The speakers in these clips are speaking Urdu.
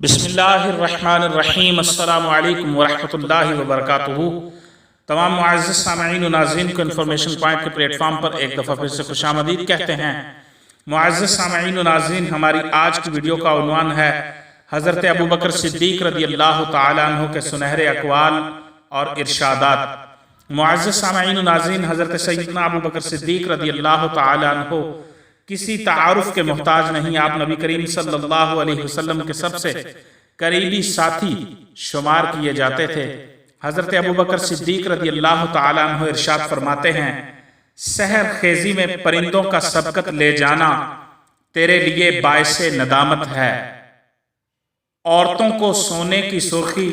بسم اللہ الرحمن الرحیم۔ السلام علیکم ورحمۃ اللہ وبرکاتہ۔ تمام معزز سامعین و ناظرین کو انفارمیشن پوائنٹ کے پلیٹ فارم پر ایک دفعہ پھر سے خوش آمدید کہتے ہیں۔ معزز سامعین و ناظرین، ہماری آج کی ویڈیو کا عنوان ہے حضرت ابوبکر صدیق رضی اللہ تعالیٰ عنہ کے سنہرے اقوال اور ارشادات۔ معزز سامعین و ناظرین، حضرت سیدنا ابوبکر صدیق رضی اللہ تعالیٰ عنہ کسی تعارف کے محتاج نہیں۔ آپ نبی کریم صلی اللہ علیہ وسلم کے سب سے قریبی ساتھی شمار کیے جاتے تھے۔ حضرت ابوبکر صدیق رضی اللہ تعالیٰ عنہ ارشاد فرماتے ہیں، سحر خیزی میں پرندوں کا سبقت لے جانا تیرے لیے باعث ندامت ہے۔ عورتوں کو سونے کی سرخی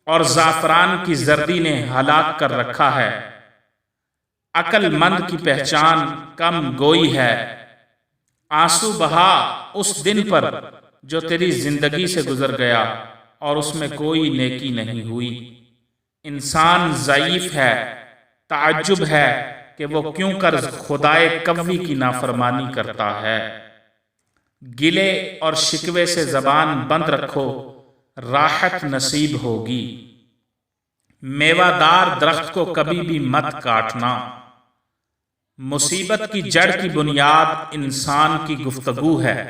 اور زعفران کی زردی نے ہلاک کر رکھا ہے۔ عقل مند کی پہچان کم گوئی ہے۔ آنسو بہا اس دن پر جو تیری زندگی سے گزر گیا اور اس میں کوئی نیکی نہیں ہوئی۔ انسان ضعیف ہے، تعجب ہے کہ وہ کیوں کر خدائے قوی کی نافرمانی کرتا ہے۔ گلے اور شکوے سے زبان بند رکھو، راحت نصیب ہوگی۔ میوہ دار درخت کو کبھی بھی مت کاٹنا۔ مصیبت کی جڑ کی بنیاد انسان کی گفتگو ہے۔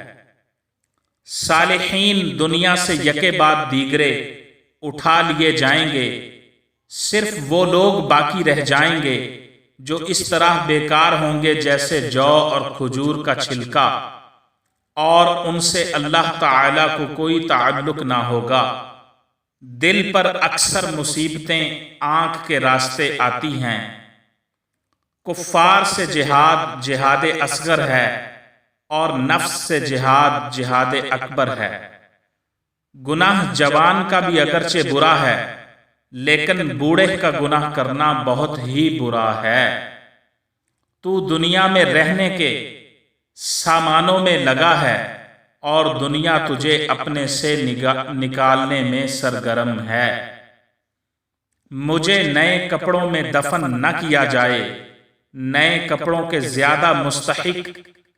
صالحین دنیا سے یکے بعد دیگرے اٹھا لیے جائیں گے، صرف وہ لوگ باقی رہ جائیں گے جو اس طرح بیکار ہوں گے جیسے جو اور کھجور کا چھلکا، اور ان سے اللہ تعالیٰ کو کوئی تعلق نہ ہوگا۔ دل پر اکثر مصیبتیں آنکھ کے راستے آتی ہیں۔ کفار سے جہاد جہاد اصغر ہے اور نفس سے جہاد جہاد اکبر ہے۔ گناہ جوان کا بھی اگرچہ برا ہے، لیکن بوڑھے کا گناہ کرنا بہت ہی برا ہے۔ تو دنیا میں رہنے کے سامانوں میں لگا ہے اور دنیا تجھے اپنے سے نکالنے میں سرگرم ہے۔ مجھے نئے کپڑوں میں دفن نہ کیا جائے، نئے کپڑوں کے زیادہ مستحق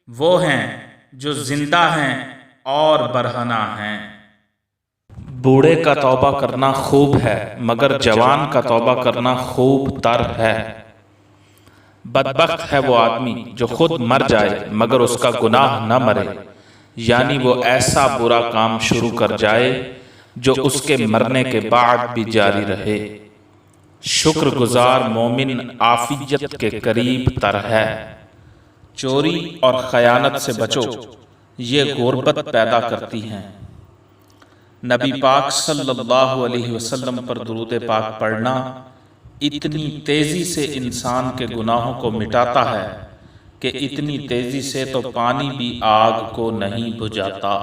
وہ ہیں جو زندہ ہیں اور برہنہ ہیں۔ بوڑھے کا توبہ کرنا خوب ہے مگر جوان کا توبہ کرنا خوب تر ہے۔ بدبخت ہے وہ آدمی جو خود مر جائے مگر اس کا گناہ نہ مرے، یعنی وہ ایسا برا کام شروع کر جائے جو اس کے مرنے کے بعد بھی جاری رہے۔ شکر گزار مومن عافیت کے قریب تر ہے۔ چوری اور خیانت سے بچو، یہ غربت پیدا کرتی ہیں۔ نبی پاک صلی اللہ علیہ وسلم پر درود پاک پڑھنا اتنی تیزی سے انسان کے گناہوں کو مٹاتا ہے کہ اتنی تیزی سے تو پانی بھی آگ کو نہیں بجھاتا۔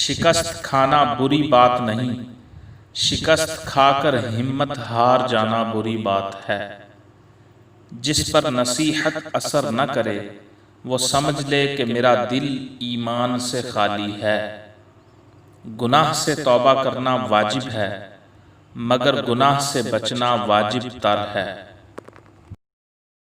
شکست کھانا بری بات نہیں، شکست کھا کر ہمت ہار جانا بری بات ہے۔ جس پر نصیحت اثر نہ کرے وہ سمجھ لے کہ میرا دل ایمان سے خالی ہے۔ گناہ سے توبہ کرنا واجب ہے مگر گناہ سے بچنا واجب تر ہے۔